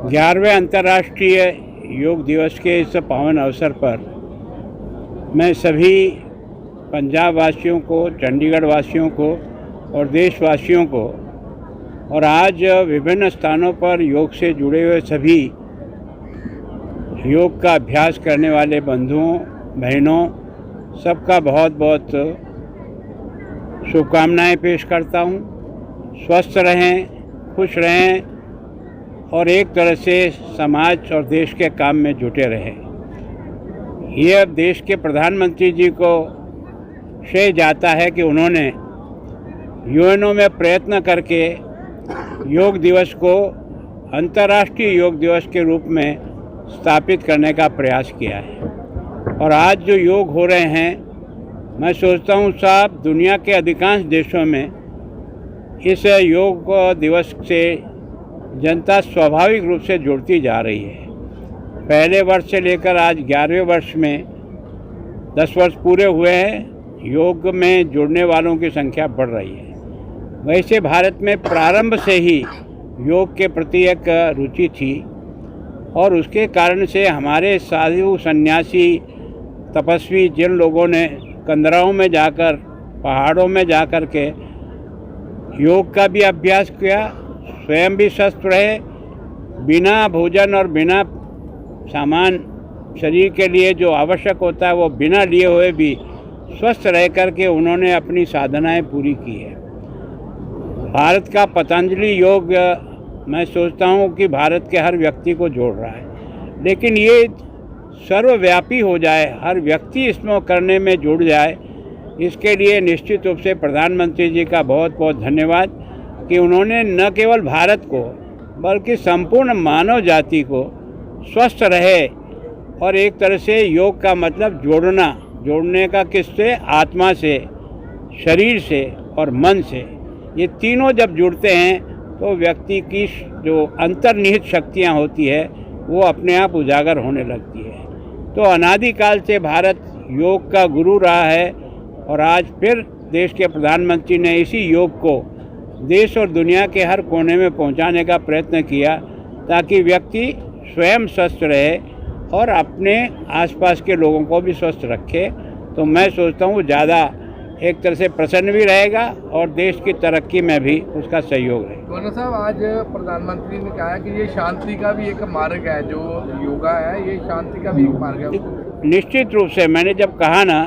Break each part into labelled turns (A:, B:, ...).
A: 11वें अंतर्राष्ट्रीय योग दिवस के इस पावन अवसर पर मैं सभी पंजाब वासियों को, चंडीगढ़ वासियों को और देशवासियों को और आज विभिन्न स्थानों पर योग से जुड़े हुए सभी योग का अभ्यास करने वाले बंधुओं, बहनों सबका बहुत बहुत शुभकामनाएं पेश करता हूं। स्वस्थ रहें, खुश रहें और एक तरह से समाज और देश के काम में जुटे रहें। ये अब देश के प्रधानमंत्री जी को श्रेय जाता है कि उन्होंने यूएनओ में प्रयत्न करके योग दिवस को अंतर्राष्ट्रीय योग दिवस के रूप में स्थापित करने का प्रयास किया है। और आज जो योग हो रहे हैं, मैं सोचता हूँ साहब दुनिया के अधिकांश देशों में इस योग दिवस से जनता स्वाभाविक रूप से जुड़ती जा रही है। पहले वर्ष से लेकर आज 11वें वर्ष में 10 वर्ष पूरे हुए हैं, योग में जुड़ने वालों की संख्या बढ़ रही है। वैसे भारत में प्रारंभ से ही योग के प्रति एक रुचि थी और उसके कारण से हमारे साधु सन्यासी तपस्वी जिन लोगों ने कंदराओं में जाकर, पहाड़ों में जाकर के योग का भी अभ्यास किया, स्वयं भी स्वस्थ रहे, बिना भोजन और बिना सामान शरीर के लिए जो आवश्यक होता है वो बिना लिए हुए भी स्वस्थ रह कर के उन्होंने अपनी साधनाएं पूरी की है। भारत का पतंजलि योग मैं सोचता हूँ कि भारत के हर व्यक्ति को जोड़ रहा है, लेकिन ये सर्वव्यापी हो जाए, हर व्यक्ति इसमें करने में जुड़ जाए। इसके लिए निश्चित रूप से प्रधानमंत्री जी का बहुत बहुत धन्यवाद कि उन्होंने न केवल भारत को बल्कि संपूर्ण मानव जाति को स्वस्थ रहे। और एक तरह से योग का मतलब जोड़ने का किससे? आत्मा से, शरीर से और मन से। ये तीनों जब जुड़ते हैं तो व्यक्ति की जो अंतर्निहित शक्तियाँ होती है वो अपने आप उजागर होने लगती है। तो अनादिकाल से भारत योग का गुरु रहा है और आज फिर देश के प्रधानमंत्री ने इसी योग को देश और दुनिया के हर कोने में पहुंचाने का प्रयत्न किया ताकि व्यक्ति स्वयं स्वस्थ रहे और अपने आसपास के लोगों को भी स्वस्थ रखे। तो मैं सोचता हूँ ज़्यादा एक तरह से प्रसन्न भी रहेगा और देश की तरक्की में भी उसका सहयोग है।
B: गवर्नर साहब, आज प्रधानमंत्री ने कहा कि ये शांति का भी एक मार्ग है, जो योगा है ये शांति का भी एक मार्ग है।
A: निश्चित रूप से मैंने जब कहा ना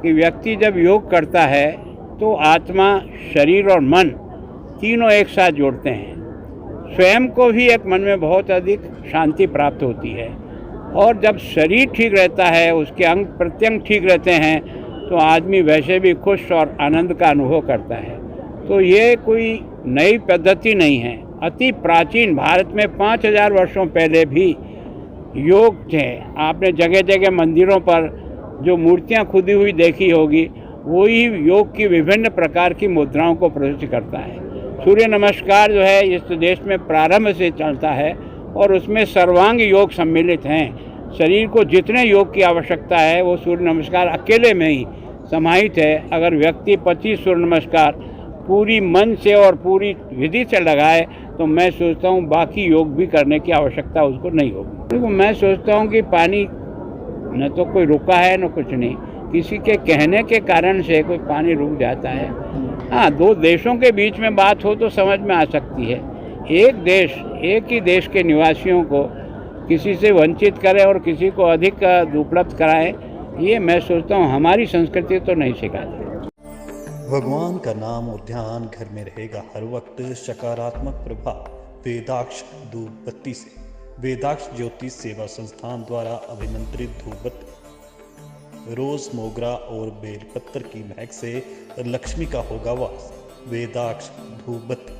A: कि व्यक्ति जब योग करता है तो आत्मा, शरीर और मन तीनों एक साथ जोड़ते हैं। स्वयं को भी एक मन में बहुत अधिक शांति प्राप्त होती है और जब शरीर ठीक रहता है, उसके अंग प्रत्यंग ठीक रहते हैं तो आदमी वैसे भी खुश और आनंद का अनुभव करता है। तो ये कोई नई पद्धति नहीं है, अति प्राचीन भारत में 5000 वर्षों पहले भी योग थे। आपने जगह जगह मंदिरों पर जो मूर्तियाँ खुदी हुई देखी होगी, वही योग की विभिन्न प्रकार की मुद्राओं को प्रदर्शित करता है। सूर्य नमस्कार जो है इस देश में प्रारंभ से चलता है और उसमें सर्वांग योग सम्मिलित हैं। शरीर को जितने योग की आवश्यकता है वो सूर्य नमस्कार अकेले में ही समाहित है। अगर व्यक्ति 25 सूर्य नमस्कार पूरी मन से और पूरी विधि से लगाए तो मैं सोचता हूँ बाकी योग भी करने की आवश्यकता उसको नहीं होगी। देखो, मैं सोचता हूँ कि पानी न तो कोई रुका है न कुछ नहीं, किसी के कहने के कारण से कोई पानी रुक जाता है। हाँ, दो देशों के बीच में बात हो तो समझ में आ सकती है। एक देश, एक ही देश के निवासियों को किसी से वंचित करें और किसी को अधिक उपलब्ध कराएं, ये मैं सोचता हूँ हमारी संस्कृति तो नहीं सिखाती।
C: भगवान का नाम और ध्यान घर में रहेगा हर वक्त। सकारात्मक प्रभाव वेदाक्ष धूप बत्ती से। वेदाक्ष ज्योतिष सेवा संस्थान द्वारा अभिमंत्रित धूप बत्ती रोज, मोगरा और बेलपत्र की महक से लक्ष्मी का होगा वास। वेदाक्ष धूप बत्ती।